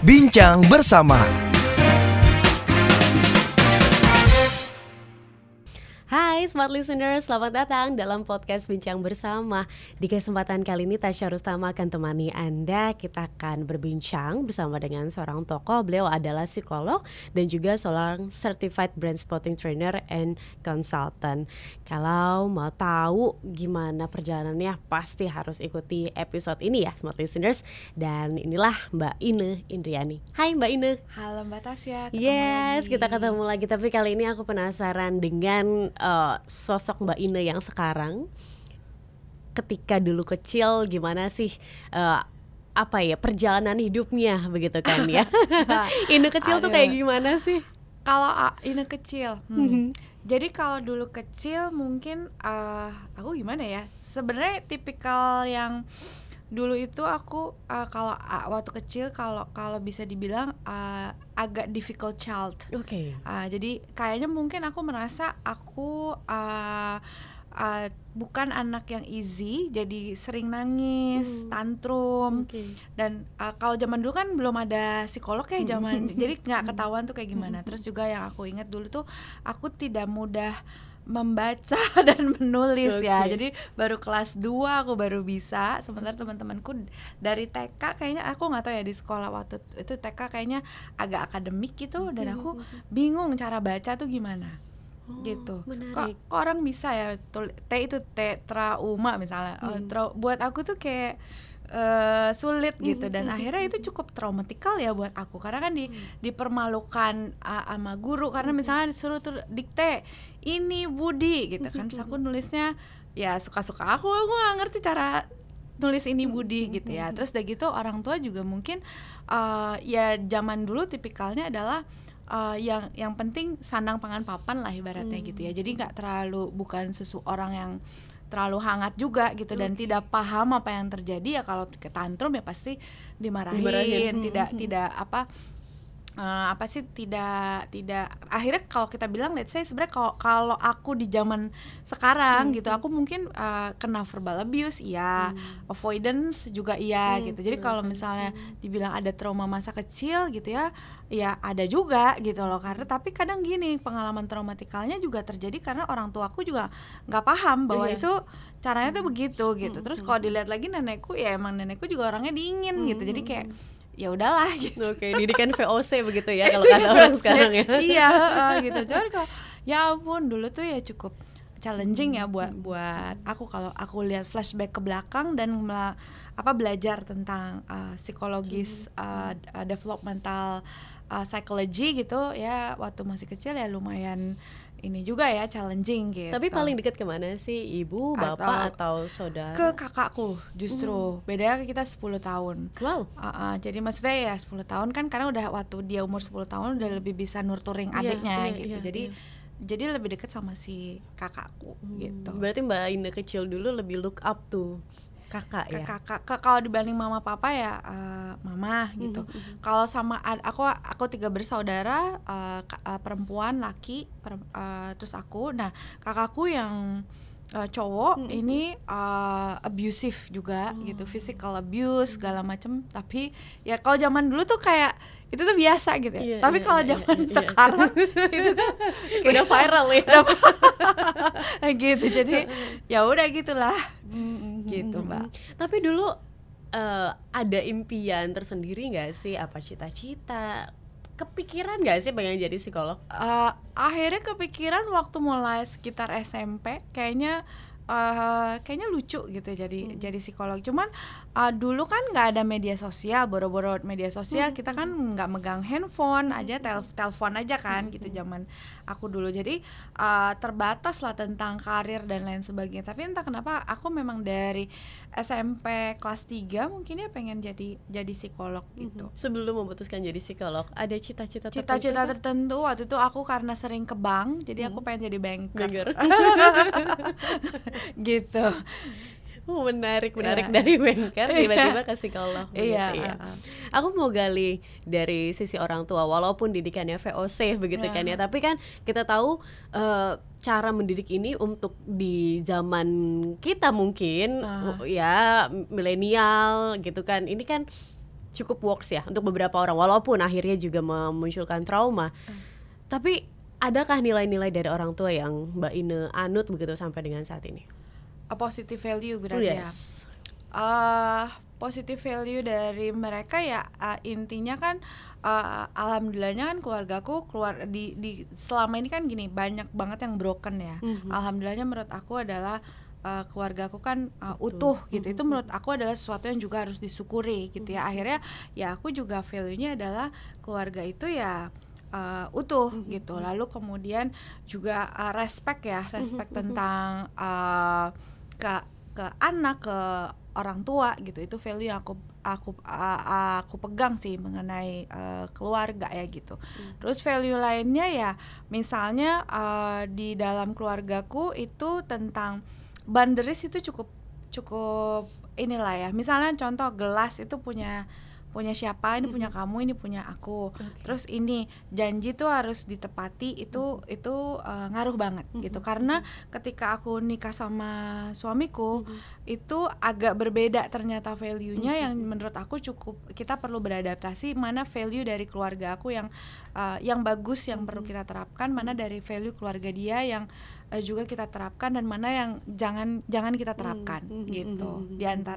Bincang bersama. Hai Smart Listeners, selamat datang dalam podcast Bincang Bersama. Di kesempatan kali ini Tasya Rustama akan temani Anda. Kita akan berbincang bersama dengan seorang tokoh. Beliau adalah psikolog dan juga seorang Certified Brain Spotting Trainer and Consultant. Kalau mau tahu gimana perjalanannya, pasti harus ikuti episode ini ya Smart Listeners. Dan inilah Mbak Ine Indriani. Hai Mbak Ine. Halo Mbak Tasya, Yes, lagi. kita ketemu lagi. Tapi kali ini aku penasaran dengan sosok Mbak Ine yang sekarang. Ketika dulu kecil, gimana sih perjalanan hidupnya begitu kan ya? Ine kecil tuh kayak gimana sih? Kalau ini kecil, jadi kalau dulu kecil mungkin aku gimana ya? Sebenarnya tipikal yang dulu itu aku kalau waktu kecil kalau bisa dibilang agak difficult child. Oke. Jadi kayaknya mungkin aku merasa aku bukan anak yang easy, jadi sering nangis, tantrum. Dan kalau zaman dulu kan belum ada psikolog ya zaman, jadi nggak ketahuan tuh kayak gimana. Terus juga yang aku ingat dulu tuh aku tidak mudah membaca dan menulis ya. Jadi baru kelas 2 aku baru bisa. Sementara teman-temanku dari TK kayaknya, aku nggak tahu ya di sekolah waktu itu TK kayaknya agak akademik gitu, dan aku bingung cara baca tuh gimana. Gitu. Kok orang bisa ya T itu trauma misalnya. Buat aku tuh kayak sulit gitu, dan akhirnya itu cukup traumatikal ya buat aku, karena kan dipermalukan sama guru karena misalnya disuruh tuh dikte ini Budi gitu kan, terus aku nulisnya ya suka-suka aku nggak ngerti cara nulis ini Budi gitu ya. Terus udah gitu orang tua juga mungkin ya zaman dulu tipikalnya adalah yang penting sandang pangan papan lah ibaratnya gitu ya. Jadi nggak terlalu, bukan orang yang terlalu hangat juga gitu, dan tidak paham apa yang terjadi ya. Kalau ke tantrum ya pasti dimarahin. Tidak akhirnya kalau kita bilang let's say sebenarnya kalau aku di zaman sekarang gitu, aku mungkin kena verbal abuse avoidance juga gitu. Jadi kalau misalnya dibilang ada trauma masa kecil gitu ya ada juga gitu loh. Karena tapi kadang gini, pengalaman traumatikalnya juga terjadi karena orang tuaku juga nggak paham bahwa itu caranya tuh begitu gitu. Terus kalau dilihat lagi nenekku, ya emang nenekku juga orangnya dingin gitu. Jadi kayak ya udahlah gitu. Oke, didikan VOC begitu ya kalau kata orang sekarang ya. Iya, gitu. Cuman kalau ya ampun dulu tuh ya cukup challenging ya buat aku. Kalau aku lihat flashback ke belakang dan belajar tentang psikologis, developmental psychology gitu ya, waktu masih kecil ya lumayan ini juga ya challenging gitu. Tapi paling dekat kemana sih? Ibu, bapak atau saudara? Ke kakakku justru. Bedanya kita 10 tahun. Wow. Jadi maksudnya ya 10 tahun kan, karena udah waktu dia umur 10 tahun udah lebih bisa nurturing adiknya gitu. Jadi lebih dekat sama si kakakku gitu. Berarti Mbak Ine kecil dulu lebih look up tuh kakak ya? Kalau dibanding mama papa ya mama gitu. Kalau sama aku 3 bersaudara, perempuan, laki, terus aku. Nah kakakku yang cowok ini abusive juga gitu, physical abuse segala macem. Tapi ya kalau zaman dulu tuh kayak itu tuh biasa gitu ya. Tapi kalau zaman sekarang itu tuh udah viral ya. Gitu. Jadi ya udah gitulah. Gitu Mbak. Tapi dulu ada impian tersendiri nggak sih? Apa cita-cita? Kepikiran nggak sih pengen jadi psikolog? Akhirnya kepikiran waktu mulai sekitar SMP. Kayaknya lucu gitu jadi psikolog. Cuman dulu kan nggak ada media sosial, boro-boro media sosial. Kita kan nggak megang handphone aja, telepon aja kan gitu zaman aku dulu. Jadi terbatas lah tentang karir dan lain sebagainya. Tapi entah kenapa aku memang dari SMP kelas 3 mungkin ya pengen jadi psikolog gitu. Sebelum memutuskan jadi psikolog, ada cita-cita tertentu waktu itu aku karena sering ke bank, jadi aku pengen jadi banker. Gitu. Menarik dari banker tiba-tiba ke psikolog. Iya. Aku mau gali dari sisi orang tua, walaupun didikannya VOC begitu kan ya, tapi kan kita tahu cara mendidik ini untuk di zaman kita mungkin ya milenial gitu kan, ini kan cukup works ya untuk beberapa orang, walaupun akhirnya juga memunculkan trauma. Tapi adakah nilai-nilai dari orang tua yang Mbak Ine anut begitu sampai dengan saat ini? A positive value berarti ya. Yes. Positive value dari mereka ya, intinya kan alhamdulillahnya kan keluargaku keluar di selama ini kan gini, banyak banget yang broken ya. Alhamdulillahnya menurut aku adalah keluargaku kan utuh gitu. Itu menurut aku adalah sesuatu yang juga harus disyukuri gitu ya. Akhirnya ya aku juga value-nya adalah keluarga itu ya utuh gitu. Lalu kemudian juga respect tentang ke anak, ke orang tua gitu. Itu value yang aku pegang sih mengenai keluarga ya gitu. Terus value lainnya ya misalnya di dalam keluargaku itu tentang boundaries itu cukup inilah ya. Misalnya contoh gelas itu punya siapa, ini punya kamu, ini punya aku. Terus ini janji tuh harus ditepati, itu ngaruh banget gitu. Karena ketika aku nikah sama suamiku itu agak berbeda ternyata value-nya, yang menurut aku cukup kita perlu beradaptasi mana value dari keluarga aku yang bagus yang perlu kita terapkan, mana dari value keluarga dia yang juga kita terapkan, dan mana yang jangan kita terapkan gitu. Di antara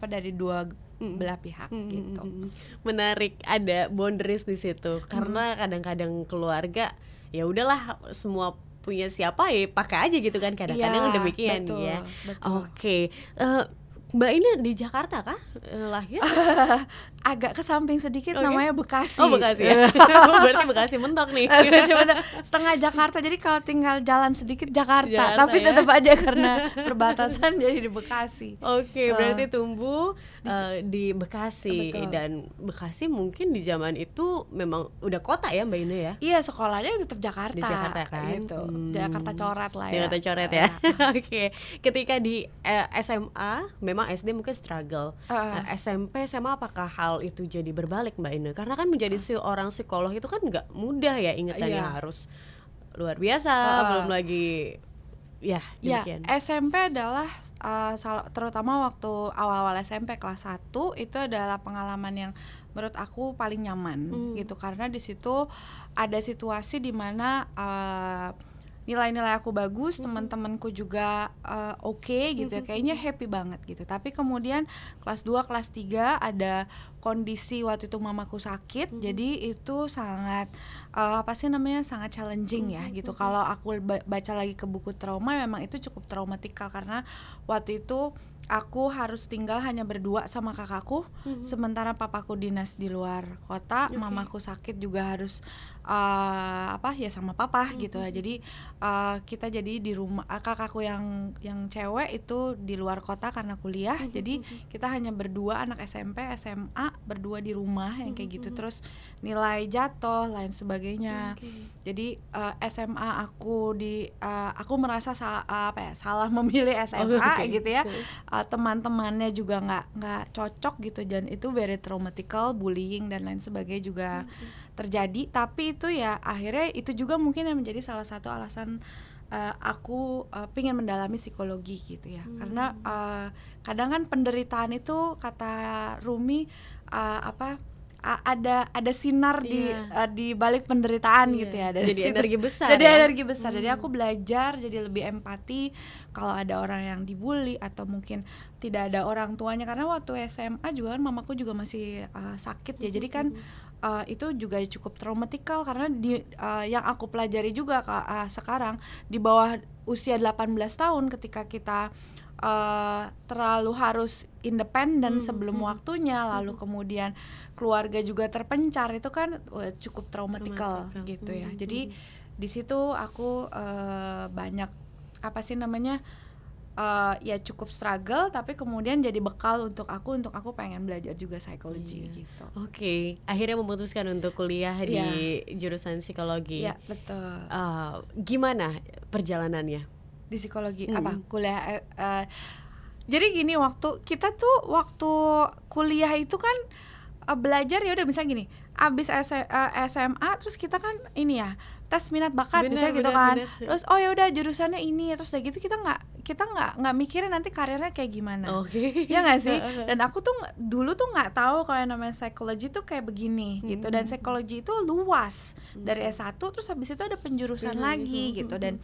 dari dua belah pihak gitu. Menarik, ada boundaries di situ. Karena kadang-kadang keluarga ya udahlah semua punya siapa ya pakai aja gitu kan, kadang-kadang demikian betul, ya. Betul. Oke. Mbak ini di Jakarta kah lahir? Agak ke samping sedikit, namanya Bekasi. Oh, Bekasi ya. Berarti Bekasi mentok nih. Setengah Jakarta, jadi kalau tinggal jalan sedikit Jakarta tapi ya? tetap aja karena perbatasan jadi di Bekasi. Oke, berarti tumbuh di Bekasi. Betul. Dan Bekasi mungkin di zaman itu memang udah kota ya Mbak Ine ya? Iya, sekolahnya tetap Jakarta. Di Jakarta kan? Gitu. Jakarta coret lah ya. Jakarta coret ya. Oke. Ketika di SMA, memang SD mungkin struggle. SMP, SMA apakah hal itu jadi berbalik Mbak Ine? Karena kan menjadi seorang psikolog itu kan nggak mudah ya, ingatannya harus luar biasa, belum lagi ya demikian. SMP adalah terutama waktu awal-awal SMP kelas 1 itu adalah pengalaman yang menurut aku paling nyaman gitu, karena di situ ada situasi di mana nilai-nilai aku bagus, teman-temanku juga oke gitu ya, kayaknya happy banget gitu. Tapi kemudian kelas 2, kelas 3 ada kondisi waktu itu mamaku sakit, jadi itu sangat sangat challenging ya gitu. Kalau aku baca lagi ke buku trauma, memang itu cukup traumatikal karena waktu itu aku harus tinggal hanya berdua sama kakakku, sementara papaku dinas di luar kota, mamaku sakit juga harus sama papa gitu ya. Jadi kita jadi di rumah, kakakku yang cewek itu di luar kota karena kuliah, jadi kita hanya berdua, anak SMP, SMA berdua di rumah yang kayak gitu. Terus nilai jatuh lain sebagainya. Jadi SMA aku merasa salah memilih SMA gitu ya. Teman-temannya juga nggak cocok gitu, dan itu very traumatical, bullying dan lain sebagainya juga terjadi. Tapi itu ya akhirnya itu juga mungkin yang menjadi salah satu alasan aku pengen mendalami psikologi gitu ya. Karena kadang kan penderitaan itu kata Rumi ada sinar di balik penderitaan gitu ya. Jadi energi besar. Jadi energi besar. Jadi aku belajar jadi lebih empati kalau ada orang yang dibully atau mungkin tidak ada orang tuanya, karena waktu SMA juga kan mamaku juga masih sakit ya. Jadi kan itu juga cukup traumatikal karena yang aku pelajari juga sekarang di bawah usia 18 tahun ketika kita terlalu harus independen sebelum waktunya, lalu kemudian keluarga juga terpencar, itu kan cukup traumatikal gitu ya. Jadi di situ aku banyak ya cukup struggle, tapi kemudian jadi bekal untuk aku pengen belajar juga psikologi gitu. Oke, akhirnya memutuskan untuk kuliah di jurusan psikologi. Iya, betul. Gimana perjalanannya di psikologi? Kuliah jadi gini, waktu kuliah itu kan belajar ya udah misalnya gini, abis SMA terus kita kan ini ya tes minat bakat misalnya gitu kan. Terus oh ya udah jurusannya ini, terus udah gitu kita nggak mikirin nanti karirnya kayak gimana. Ya nggak sih? Dan aku tuh dulu tuh nggak tahu kalau yang namanya psikologi tuh kayak begini gitu. Dan psikologi itu luas dari S1 terus habis itu ada penjurusan lagi gitu. Dan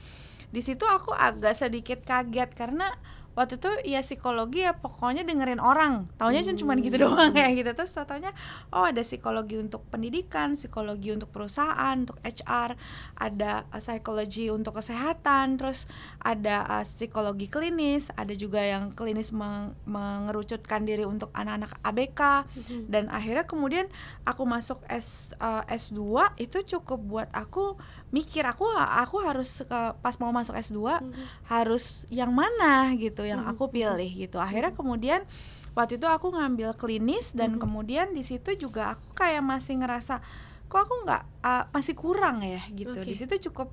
di situ aku agak sedikit kaget karena waktu itu ya psikologi ya pokoknya dengerin orang, taunya cuma gitu doang ya gitu. Terus taunya oh ada psikologi untuk pendidikan, psikologi untuk perusahaan, untuk HR, ada psikologi untuk kesehatan, terus ada psikologi klinis, ada juga yang klinis mengerucutkan diri untuk anak-anak ABK. Dan akhirnya kemudian aku masuk S2 itu cukup buat aku mikir aku harus pas mau masuk S2 harus yang mana gitu yang aku pilih gitu. Akhirnya kemudian waktu itu aku ngambil klinis dan kemudian di situ juga aku kayak masih ngerasa kok aku nggak masih kurang ya gitu. Di situ cukup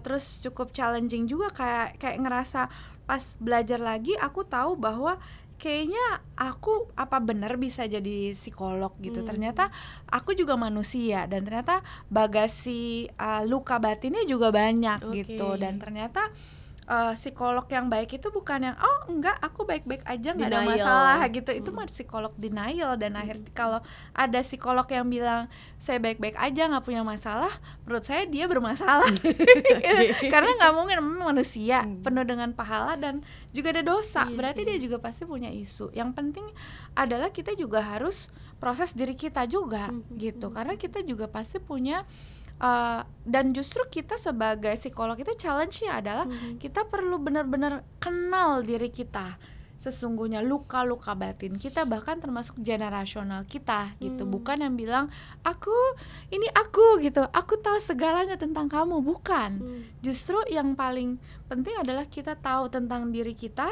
terus cukup challenging juga kayak ngerasa pas belajar lagi aku tahu bahwa kayaknya aku apa benar bisa jadi psikolog gitu. Ternyata aku juga manusia dan ternyata bagasi luka batinnya juga banyak gitu. Dan ternyata psikolog yang baik itu bukan yang oh enggak aku baik-baik aja nggak ada masalah gitu. Itu mah psikolog denial. Dan akhirnya kalau ada psikolog yang bilang saya baik-baik aja nggak punya masalah, menurut saya dia bermasalah. Karena nggak mungkin, manusia penuh dengan pahala dan juga ada dosa, berarti dia juga pasti punya isu. Yang penting adalah kita juga harus proses diri kita juga gitu, karena kita juga pasti punya dan justru kita sebagai psikolog itu challenge-nya adalah kita perlu benar-benar kenal diri kita sesungguhnya, luka-luka batin kita, bahkan termasuk generasional kita gitu. Bukan yang bilang aku gitu, aku tahu segalanya tentang kamu, bukan. Justru yang paling penting adalah kita tahu tentang diri kita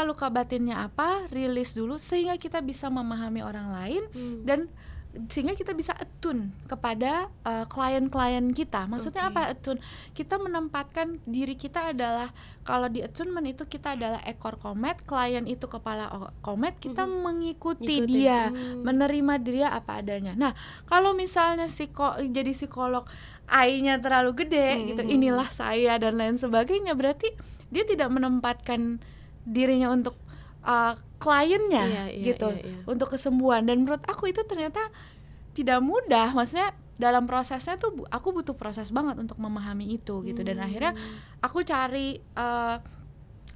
luka batinnya apa, rilis dulu sehingga kita bisa memahami orang lain dan sehingga kita bisa attune kepada klien-klien kita. Maksudnya apa attune? Kita menempatkan diri kita adalah, kalau di attunement itu kita adalah ekor komet, klien itu kepala komet, kita mengikuti dia, menerima dia apa adanya. Nah, kalau misalnya jadi psikolog I-nya terlalu gede gitu, inilah saya dan lain sebagainya, berarti dia tidak menempatkan dirinya untuk kliennya gitu, untuk kesembuhan. Dan menurut aku itu ternyata tidak mudah. Maksudnya dalam prosesnya tuh aku butuh proses banget untuk memahami itu gitu. Dan akhirnya aku cari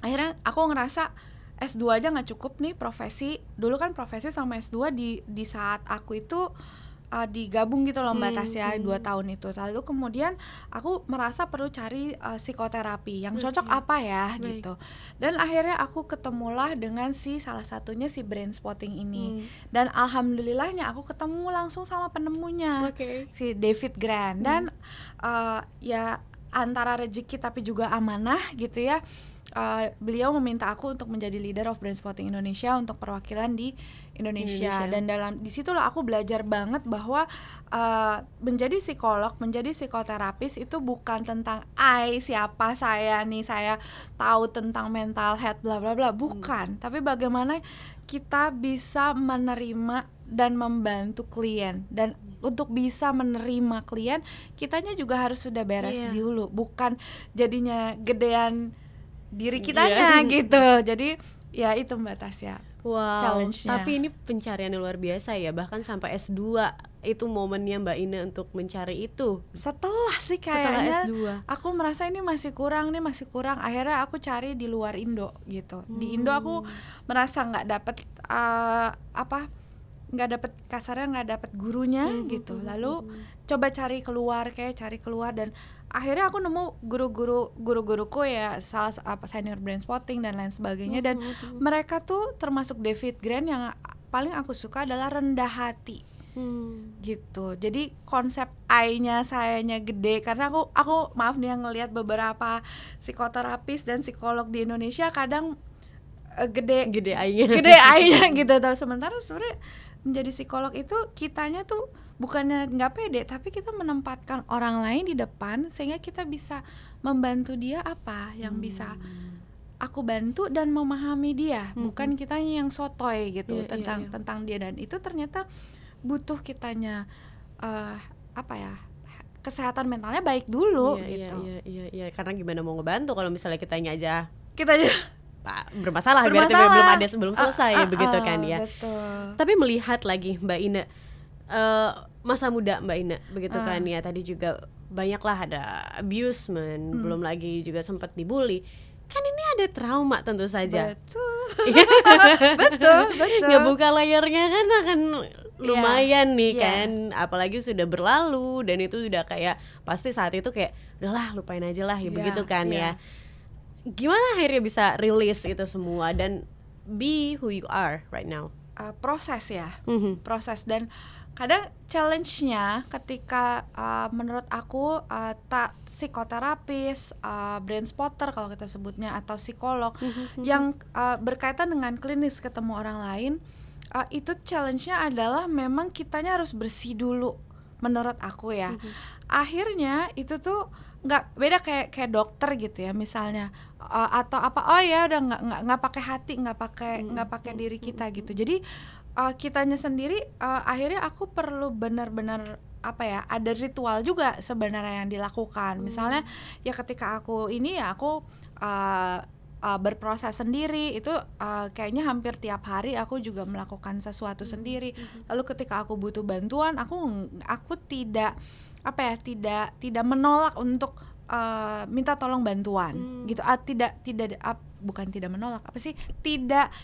akhirnya aku ngerasa S2 aja nggak cukup nih profesi. Dulu kan profesi sama S2 di saat aku itu digabung gitu loh Mbak Tasya, 2 tahun itu. Lalu kemudian aku merasa perlu cari psikoterapi yang cocok apa ya gitu. Dan akhirnya aku ketemulah dengan salah satunya si brain spotting ini. Dan alhamdulillahnya aku ketemu langsung sama penemunya, si David Grant. Dan ya antara rezeki tapi juga amanah gitu ya. Beliau meminta aku untuk menjadi leader of Brain Spotting Indonesia untuk perwakilan di Indonesia. Dan disitulah aku belajar banget bahwa menjadi psikolog, menjadi psikoterapis itu bukan tentang siapa saya nih, saya tahu tentang mental health bla bla bla, bukan. Tapi bagaimana kita bisa menerima dan membantu klien. Dan untuk bisa menerima klien, kitanya juga harus sudah beres dulu, bukan jadinya gedean diri kitanya gitu. Jadi ya itu Mbak Tasya. Wow, challenge-nya. Tapi ini pencariannya luar biasa ya, bahkan sampai S2 itu momennya Mbak Ina untuk mencari itu. Setelah sih kayaknya aku merasa ini masih kurang. Akhirnya aku cari di luar Indo gitu. Di Indo aku merasa nggak dapet nggak dapet kasarnya, nggak dapet gurunya gitu. Lalu coba cari keluar dan akhirnya aku nemu guru-guruku ya, senior brain spotting dan lain sebagainya. Dan mereka tuh termasuk David Grant, yang paling aku suka adalah rendah hati gitu. Jadi konsep I-nya sayanya gede, karena aku maaf nih yang ngelihat beberapa psikoterapis dan psikolog di Indonesia kadang gede I-nya gitu. Sementara sebenarnya menjadi psikolog itu kitanya tuh bukannya nggak pede, tapi kita menempatkan orang lain di depan sehingga kita bisa membantu dia apa yang bisa aku bantu dan memahami dia, bukan kitanya yang sotoy gitu tentang dia. Dan itu ternyata butuh kitanya kesehatan mentalnya baik dulu gitu. Iya, karena gimana mau ngebantu kalau misalnya kitanya aja Bermasalah. bermasalah. Berarti belum ada sebelum selesai begitu kan ya. Betul. Tapi melihat lagi Mbak Ina, masa muda Mbak Ina begitu kan ya, tadi juga banyaklah ada abusement, belum lagi juga sempat dibully. Kan ini ada trauma tentu saja. Betul. Ngebuka layarnya kan akan lumayan nih kan, apalagi sudah berlalu dan itu sudah kayak pasti saat itu kayak udahlah lupain aja lah ya, begitu kan ya. Gimana akhirnya bisa release itu semua dan be who you are right now? Proses proses. Dan kadang challenge-nya ketika menurut aku psikoterapis, brain spotter kalau kita sebutnya, atau psikolog yang berkaitan dengan klinis ketemu orang lain, itu challenge-nya adalah memang kitanya harus bersih dulu menurut aku ya. Akhirnya itu tuh nggak beda kayak dokter gitu ya misalnya, atau apa, udah nggak pakai hati, nggak pakai diri kita gitu. Jadi kitanya sendiri, akhirnya aku perlu benar-benar ada ritual juga sebenarnya yang dilakukan. Misalnya ya ketika aku berproses sendiri itu, kayaknya hampir tiap hari aku juga melakukan sesuatu sendiri. Lalu ketika aku butuh bantuan, aku tidak menolak untuk minta tolong bantuan gitu. Bukan tidak menolak,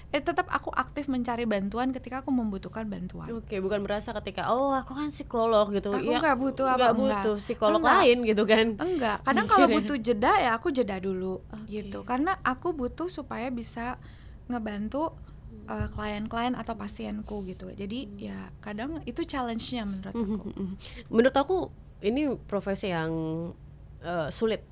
tetap aku aktif mencari bantuan ketika aku membutuhkan bantuan. Oke, bukan merasa ketika aku kan psikolog gitu, aku nggak butuh psikolog lain gitu kan. Enggak, kadang kalau butuh jeda ya aku jeda dulu gitu, karena aku butuh supaya bisa ngebantu klien-klien atau pasienku gitu. Jadi ya kadang itu challenge-nya menurut aku. Menurut aku ini profesi yang sulit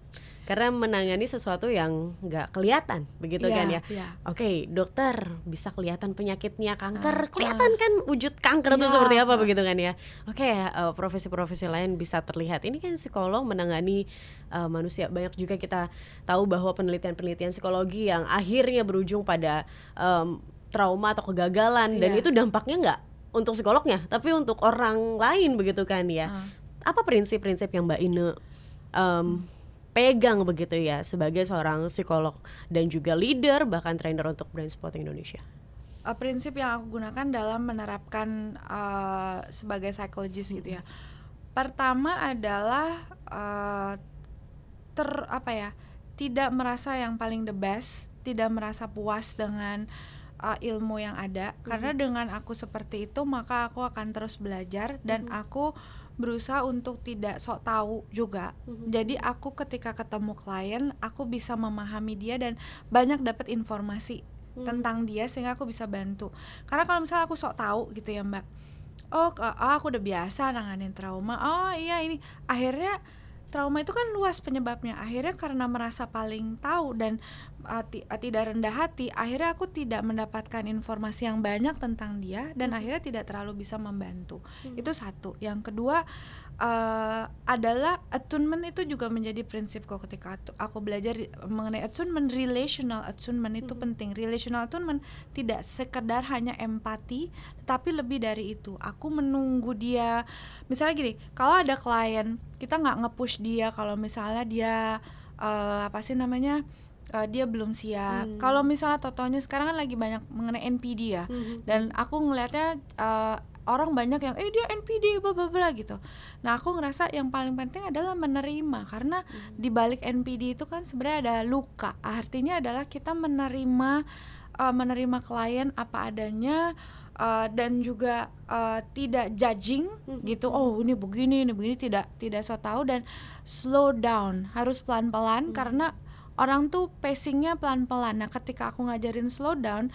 karena menangani sesuatu yang nggak kelihatan begitu kan ya. Oke, dokter bisa kelihatan penyakitnya kanker, kelihatan kan wujud kanker itu seperti apa begitu kan ya. Oke, profesi-profesi lain bisa terlihat. Ini kan psikolog menangani manusia. Banyak juga kita tahu bahwa penelitian-penelitian psikologi yang akhirnya berujung pada trauma atau kegagalan, dan itu dampaknya nggak untuk psikolognya tapi untuk orang lain begitu kan ya. Apa prinsip-prinsip yang Mbak Ina pegang begitu ya sebagai seorang psikolog dan juga leader bahkan trainer untuk Brain Spotting Indonesia? Prinsip yang aku gunakan dalam menerapkan sebagai psikologis gitu ya. Pertama adalah tidak merasa yang paling the best, tidak merasa puas dengan ilmu yang ada, karena dengan aku seperti itu maka aku akan terus belajar dan aku berusaha untuk tidak sok tahu juga. Jadi aku ketika ketemu klien, aku bisa memahami dia dan banyak dapat informasi tentang dia sehingga aku bisa bantu. Karena kalau misalnya aku sok tahu gitu ya Mbak, aku udah biasa nanganin trauma, ini akhirnya trauma itu kan luas penyebabnya. Akhirnya karena merasa paling tahu dan tidak rendah hati, akhirnya aku tidak mendapatkan informasi yang banyak tentang dia dan akhirnya tidak terlalu bisa membantu. Itu satu. Yang kedua adalah attunement. Itu juga menjadi prinsipku ketika aku belajar mengenai attunement. Relational attunement itu penting. Relational attunement tidak sekedar hanya empati, tetapi lebih dari itu. Aku menunggu dia. Misalnya gini, kalau ada klien, kita nggak nge-push dia kalau misalnya dia dia belum siap. Kalau misalnya totonya sekarang kan lagi banyak mengenai NPD ya, dan aku ngelihatnya orang banyak yang dia NPD bla bla bla gitu. Nah aku ngerasa yang paling penting adalah menerima, karena di balik NPD itu kan sebenarnya ada luka. Artinya adalah kita menerima klien apa adanya. Dan juga tidak judging gitu. Ini begini tidak so tahu, dan slow down, harus pelan-pelan karena orang tuh pacingnya pelan-pelan. Nah ketika aku ngajarin slow down,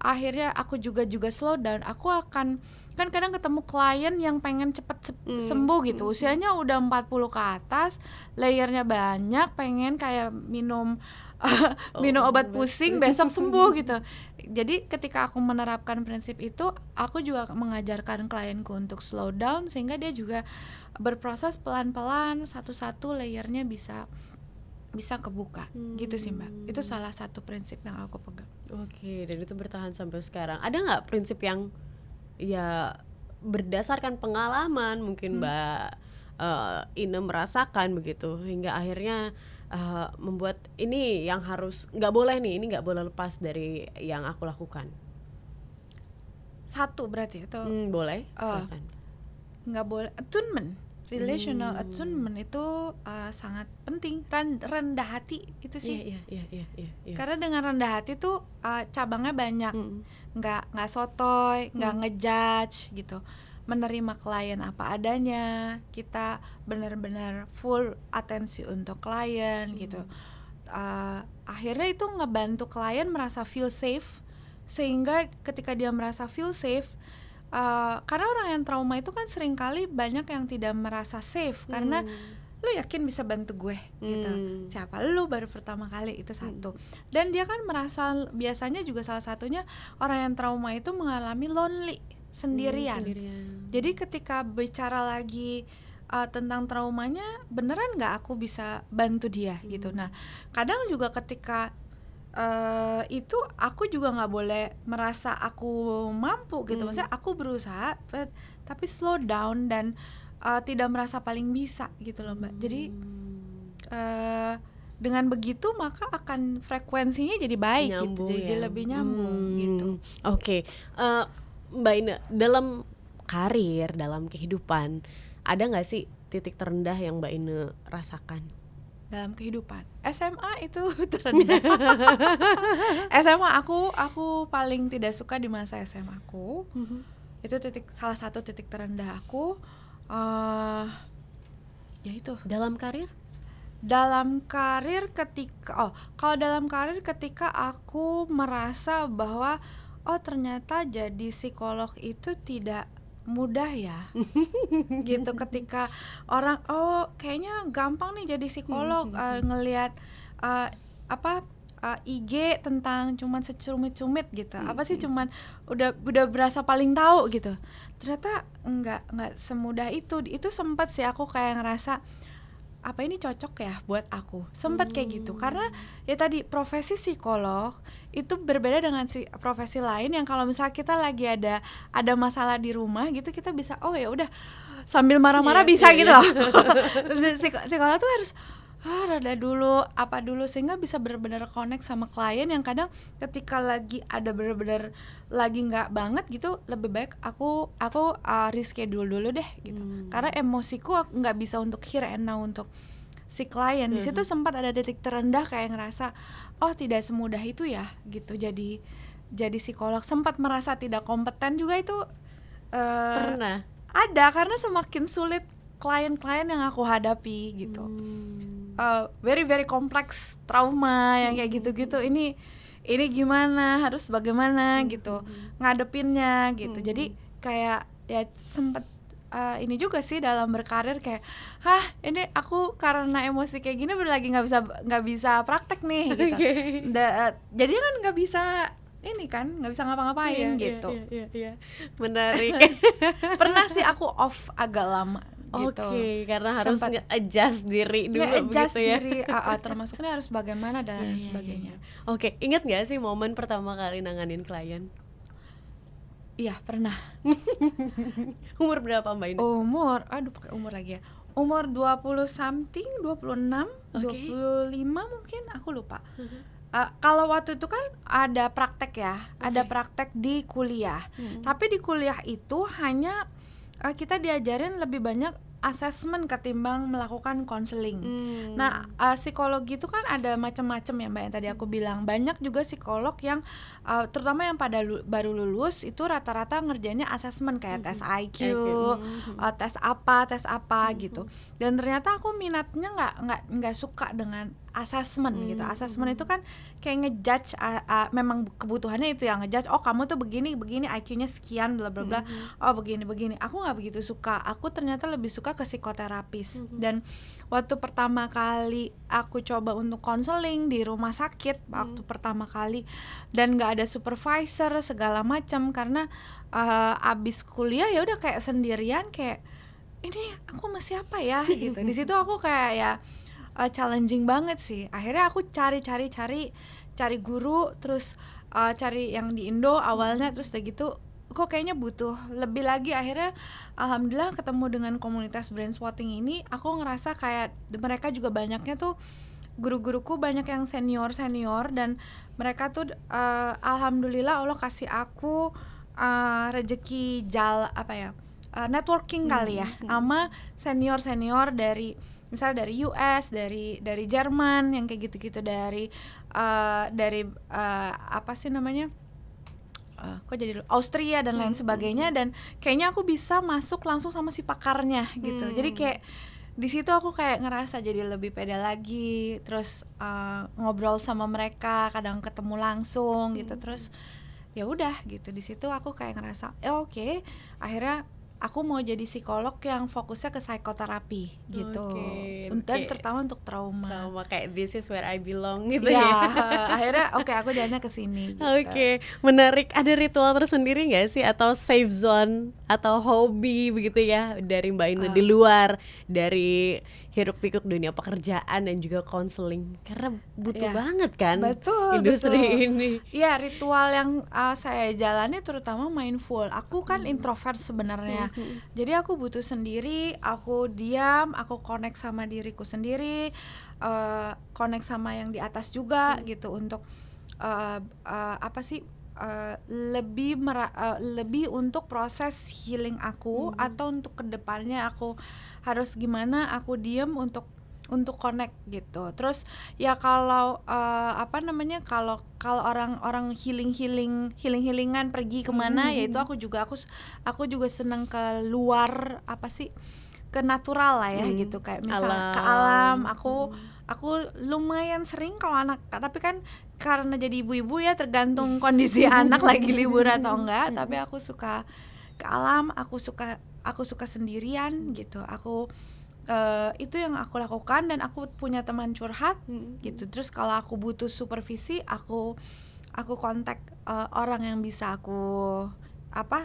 akhirnya aku juga slow down. Aku akan kan kadang ketemu klien yang pengen cepet sembuh gitu, usianya udah 40 ke atas, layernya banyak, pengen kayak minum obat pusing besok sembuh gitu. Jadi ketika aku menerapkan prinsip itu, aku juga mengajarkan klienku untuk slow down sehingga dia juga berproses pelan-pelan, satu-satu layernya bisa bisa kebuka. Gitu sih Mbak, itu salah satu prinsip yang aku pegang. Oke, dan itu bertahan sampai sekarang. Ada nggak prinsip yang ya berdasarkan pengalaman mungkin Mbak Ine merasakan begitu hingga akhirnya membuat ini yang harus nggak boleh nih, ini nggak boleh lepas dari yang aku lakukan? Satu berarti atau Boleh, silakan. nggak boleh attunement, relational attunement itu sangat penting. Rendah hati itu sih. Iya. Karena dengan rendah hati tuh cabangnya banyak. Nggak sotoy, nggak ngejudge gitu. Menerima klien apa adanya, kita benar-benar full atensi untuk klien gitu. Akhirnya itu ngebantu klien merasa feel safe, sehingga ketika dia merasa feel safe, karena orang yang trauma itu kan seringkali banyak yang tidak merasa safe karena lu yakin bisa bantu gue gitu. Siapa lu baru pertama kali, itu satu. Dan dia kan merasa, biasanya juga salah satunya orang yang trauma itu mengalami lonely, sendirian. Jadi ketika bicara lagi tentang traumanya, beneran nggak aku bisa bantu dia gitu. Nah kadang juga ketika itu aku juga nggak boleh merasa aku mampu gitu. Maksudnya aku berusaha tapi slow down dan tidak merasa paling bisa gitu loh Mbak. Jadi dengan begitu maka akan frekuensinya jadi baik, nyambung, gitu, jadi lebih nyambung gitu. Oke. Mbak Ine, dalam karir, dalam kehidupan, ada nggak sih titik terendah yang Mbak Ine rasakan? Dalam kehidupan, SMA itu terendah. SMA aku paling tidak suka di masa SMA aku. Itu salah satu titik terendah aku. Ya itu. Dalam karir? Dalam karir kalau dalam karir ketika aku merasa bahwa ternyata jadi psikolog itu tidak mudah ya. Gitu, ketika orang kayaknya gampang nih jadi psikolog, ngelihat IG tentang cuman secumit-cumit gitu. Apa sih cuman udah berasa paling tahu gitu. Ternyata enggak semudah itu. Itu sempat sih aku kayak ngerasa apa ini cocok ya buat aku, sempat kayak gitu. Karena ya tadi profesi psikolog itu berbeda dengan profesi lain yang kalau misalnya kita lagi ada masalah di rumah gitu, kita bisa ya udah sambil marah-marah bisa gitu loh. Psikolog tuh harus rada dulu apa dulu sehingga bisa benar-benar connect sama klien yang kadang ketika lagi ada benar-benar lagi nggak banget gitu, lebih baik aku reschedule dulu deh gitu. Karena emosiku nggak bisa untuk here and now untuk si klien. Di situ sempat ada titik terendah kayak ngerasa tidak semudah itu ya gitu. Jadi psikolog, sempat merasa tidak kompeten juga itu pernah ada karena semakin sulit klien-klien yang aku hadapi gitu. Very very kompleks trauma yang kayak gitu-gitu. Ini gimana, harus bagaimana gitu ngadepinnya gitu. Jadi kayak ya sempet ini juga sih dalam berkarir kayak ini aku karena emosi kayak gini lagi nggak bisa praktek nih gitu. Jadi kan nggak bisa nggak bisa ngapa-ngapain gitu. Iya. Menarik. Pernah sih aku off agak lama gitu. Oke, karena harus nge-adjust diri dulu nge-adjust begitu ya. diri, termasuknya harus bagaimana dan sebagainya. Oke, ingat nggak sih momen pertama kali nanganin klien? Iya, pernah. Umur berapa Mbak Ine? Pakai umur lagi ya. Umur 20 something, 26, 25 mungkin, aku lupa. Kalau waktu itu kan ada praktek ya, ada praktek di kuliah. Tapi di kuliah itu hanya kita diajarin lebih banyak assessment ketimbang melakukan konseling. Nah, psikologi itu kan ada macam-macam ya Mbak, yang tadi aku bilang. Banyak juga psikolog yang terutama yang baru lulus itu rata-rata ngerjainnya assessment kayak tes IQ, tes apa gitu. Dan ternyata aku minatnya nggak suka dengan assessment gitu. Assessment itu kan kayak ngejudge, memang kebutuhannya itu yang ngejudge. Kamu tuh begini IQ-nya sekian bla bla bla. Begini. Aku nggak begitu suka. Aku ternyata lebih suka ke psikoterapis. Dan waktu pertama kali aku coba untuk konseling di rumah sakit waktu pertama kali, dan nggak ada supervisor segala macam karena abis kuliah ya udah kayak sendirian, kayak ini aku sama siapa ya gitu. Di situ aku kayak ya challenging banget sih. Akhirnya aku cari guru, terus cari yang di Indo awalnya, terus udah gitu kok kayaknya butuh lebih lagi. Akhirnya alhamdulillah ketemu dengan komunitas brain spotting ini, aku ngerasa kayak mereka juga banyaknya tuh guru-guruku banyak yang senior dan mereka tuh alhamdulillah Allah kasih aku rezeki networking kali ya sama senior dari misalnya dari US, dari Jerman yang kayak gitu-gitu, dari apa sih namanya, kok jadi Austria dan lain sebagainya, dan kayaknya aku bisa masuk langsung sama si pakarnya gitu. Jadi kayak di situ aku kayak ngerasa jadi lebih pede lagi, terus ngobrol sama mereka, kadang ketemu langsung gitu, terus ya udah gitu. Di situ aku kayak ngerasa oke, akhirnya aku mau jadi psikolog yang fokusnya ke psikoterapi gitu. Dan terutama untuk trauma kayak this is where I belong gitu ya. ya. Akhirnya aku jalannya ke sini gitu. Menarik. Ada ritual tersendiri nggak sih, atau safe zone atau hobi begitu ya dari Mbak Ina di luar dari hiruk-pikuk dunia pekerjaan dan juga konseling, karena butuh banget kan industri ini. Iya, ritual yang saya jalani terutama mindful. Aku kan introvert sebenarnya. Jadi aku butuh sendiri, aku diam, aku connect sama diriku sendiri, connect sama yang di atas juga gitu, untuk lebih untuk proses healing aku, atau untuk kedepannya aku harus gimana, aku diem untuk connect gitu. Terus ya kalau kalau orang healingan pergi kemana, ya itu aku juga senang ke luar, ke natural lah ya gitu, kayak misal ke alam. Aku lumayan sering kalau anak, tapi kan karena jadi ibu-ibu ya tergantung kondisi anak lagi libur atau enggak, tapi aku suka ke alam, aku suka sendirian gitu. Itu yang aku lakukan, dan aku punya teman curhat gitu. Terus kalau aku butuh supervisi, aku kontak orang yang bisa aku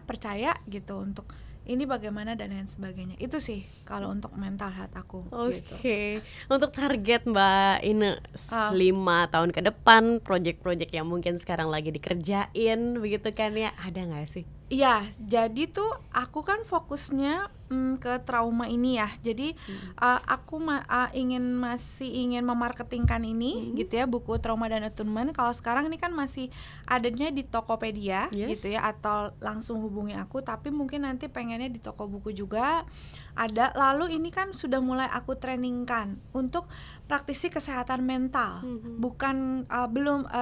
percaya gitu, untuk ini bagaimana dan lain sebagainya. Itu sih kalau untuk mental health aku. Gitu. Untuk target Mbak Ina 5 tahun ke depan, project-project yang mungkin sekarang lagi dikerjain begitu kan ya, ada nggak sih? Iya, jadi tuh aku kan fokusnya ke trauma ini ya. Jadi aku masih ingin memarketingkan ini gitu ya, buku Trauma dan Attunement. Kalau sekarang ini kan masih adanya di Tokopedia gitu ya, atau langsung hubungi aku, tapi mungkin nanti pengennya di toko buku juga ada. Lalu ini kan sudah mulai aku trainingkan untuk praktisi kesehatan mental. Bukan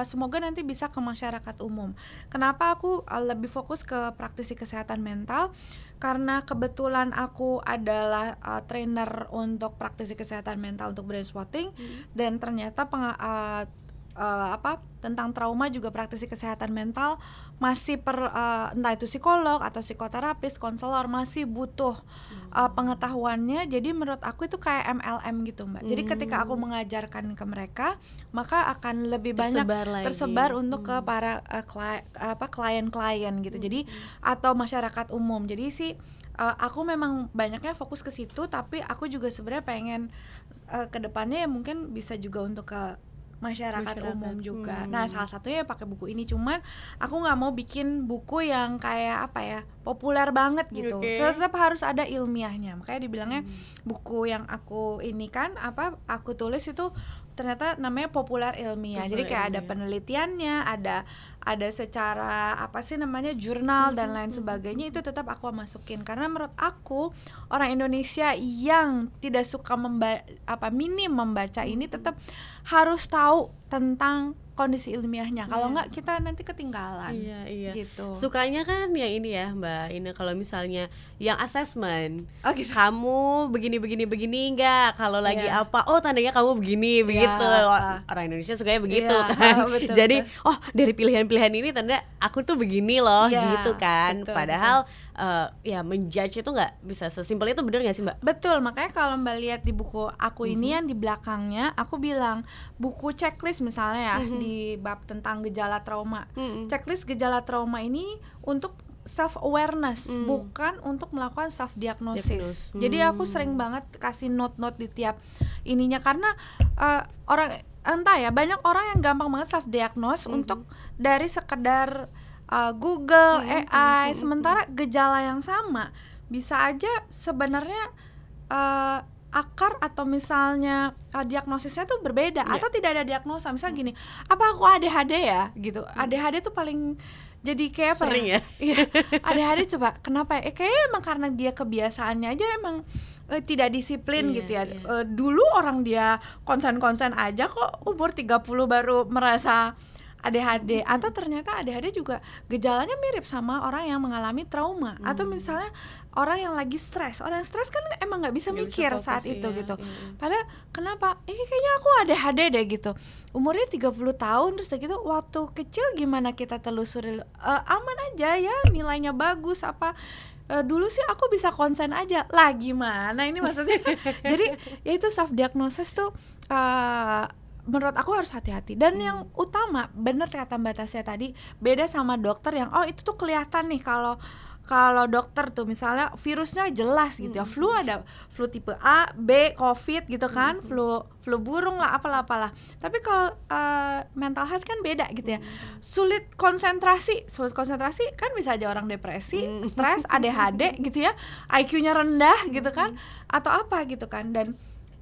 semoga nanti bisa ke masyarakat umum. Kenapa aku lebih fokus ke praktisi kesehatan mental? Karena kebetulan aku adalah trainer untuk praktisi kesehatan mental untuk brain spotting, dan ternyata tentang trauma juga praktisi kesehatan mental masih entah itu psikolog atau psikoterapis, konselor, masih butuh pengetahuannya. Jadi menurut aku itu kayak MLM gitu, Mbak. Jadi ketika aku mengajarkan ke mereka, maka akan lebih banyak tersebar untuk ke para klien-klien gitu. Jadi atau masyarakat umum. Jadi sih aku memang banyaknya fokus ke situ, tapi aku juga sebenarnya pengen kedepannya ya mungkin bisa juga untuk ke masyarakat umum juga. Nah, salah satunya ya pakai buku ini. Cuman aku nggak mau bikin buku yang kayak populer banget gitu. Tetap harus ada ilmiahnya. Makanya dibilangnya buku yang aku ini kan aku tulis itu ternyata namanya populer ilmiah. Jadi kayak ada penelitiannya, ada secara jurnal dan lain sebagainya. Itu tetap aku masukin, karena menurut aku orang Indonesia yang tidak suka minim membaca ini tetap harus tahu tentang kondisi ilmiahnya. Kalau enggak kita nanti ketinggalan. Iya. Gitu. Sukanya kan ya ini ya Mbak Ina, kalau misalnya yang assessment, gitu. kamu begini enggak, kalau lagi tandanya kamu begini begitu. Orang Indonesia sukanya begitu kan. Betul, jadi dari pilihan-pilihan ini tanda aku tuh begini loh gitu kan. Betul, padahal ya menjudge itu nggak bisa sesimpel itu, bener nggak sih Mbak? Betul, makanya kalau Mbak lihat di buku aku ini yang di belakangnya aku bilang buku checklist misalnya ya, di bab tentang gejala trauma. Checklist gejala trauma ini untuk self awareness, bukan untuk melakukan self diagnosis. Jadi aku sering banget kasih note-note di tiap ininya, karena orang entah ya, banyak orang yang gampang banget self diagnose untuk dari sekedar Google, AI, sementara gejala yang sama bisa aja sebenarnya akar atau misalnya diagnosisnya tuh berbeda atau tidak ada diagnosa. Misalnya gini, apa aku ADHD ya gitu. ADHD tuh paling jadi kayak apa sering ya? Iya, ADHD coba kenapa ya? Kayaknya emang karena dia kebiasaannya aja emang tidak disiplin gitu ya. Dulu orang dia konsen-konsen aja kok, umur 30 baru merasa ADHD. Atau ternyata ADHD juga gejalanya mirip sama orang yang mengalami trauma. Atau misalnya orang yang lagi stres. Orang yang stres kan emang gak bisa mikir saat itu gitu. Padahal kenapa? Kayaknya aku ADHD deh gitu. Umurnya 30 tahun terus gitu, waktu kecil gimana kita telusuri, aman aja ya, nilainya bagus apa. Dulu sih aku bisa konsen aja. Lah gimana ini maksudnya? Jadi ya itu self diagnosis tuh menurut aku harus hati-hati. Dan yang utama, bener kata Mbak Tasya tadi, beda sama dokter yang itu tuh kelihatan nih, kalau dokter tuh misalnya virusnya jelas gitu ya, flu ada flu tipe A, B, COVID gitu kan, flu burung lah, apalah. Tapi kalau mental health kan beda gitu ya. Sulit konsentrasi kan bisa aja orang depresi, stres, ADHD gitu ya, IQ-nya rendah gitu kan, atau apa gitu kan. Dan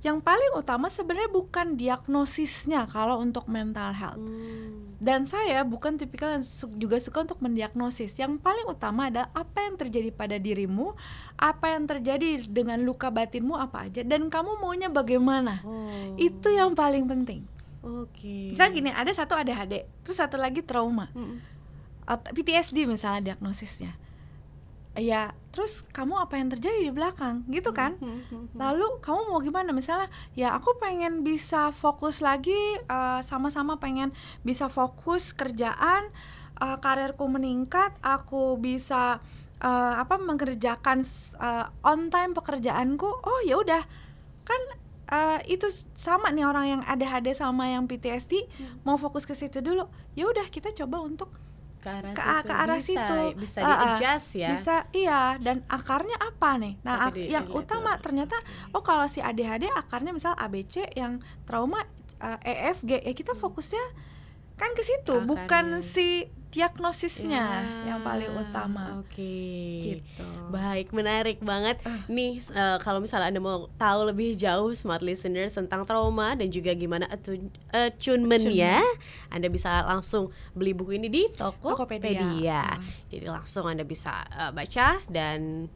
yang paling utama sebenarnya bukan diagnosisnya kalau untuk mental health. Dan saya bukan tipikal yang juga suka untuk mendiagnosis. Yang paling utama adalah apa yang terjadi pada dirimu, apa yang terjadi dengan luka batinmu apa aja, dan kamu maunya bagaimana. Itu yang paling penting. Misalnya gini, ada satu ADHD, terus satu lagi trauma, PTSD misalnya diagnosisnya. Ya, terus kamu apa yang terjadi di belakang gitu kan? Lalu kamu mau gimana? Misalnya, ya aku pengen bisa fokus lagi, sama-sama pengen bisa fokus kerjaan, karirku meningkat, aku bisa mengerjakan on time pekerjaanku. Oh ya udah, kan itu sama nih, orang yang ADHD sama yang PTSD mau fokus ke situ dulu. Ya udah, kita coba untuk ke arah situ bisa di-adjust ya. Bisa, iya. Dan akarnya apa nih? Nah, yang utama ternyata kalau si ADHD akarnya misal ABC, yang trauma EFG. Kita fokusnya kan ke situ, bukan si diagnosisnya yang paling utama. Gitu. Baik, menarik banget. Nih kalau misalnya Anda mau tahu lebih jauh smart listeners tentang trauma dan juga gimana attunement-nya, Anda bisa langsung beli buku ini di Tokopedia. Jadi langsung Anda bisa baca dan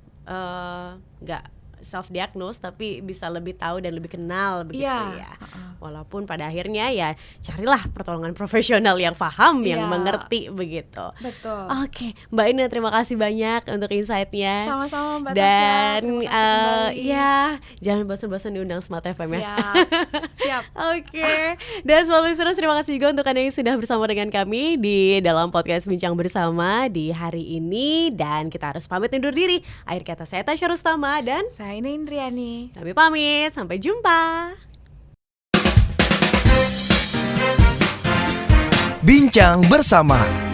nggak self diagnose tapi bisa lebih tahu dan lebih kenal begitu ya. Walaupun pada akhirnya ya carilah pertolongan profesional yang paham, yang mengerti begitu. Betul. Oke, Mbak Ina, terima kasih banyak untuk insight-nya. Sama-sama Mbak Tasya. Dan jangan bosan-bosan diundang Smart FM ya. Siap. Oke. Dan Smart listeners, terima kasih juga untuk Anda yang sudah bersama dengan kami di dalam podcast Bincang Bersama di hari ini. Dan kita harus pamit undur diri. Akhir kata saya Tasya Rustama dan saya ini Indriani. Kami pamit, sampai jumpa. Bincang Bersama.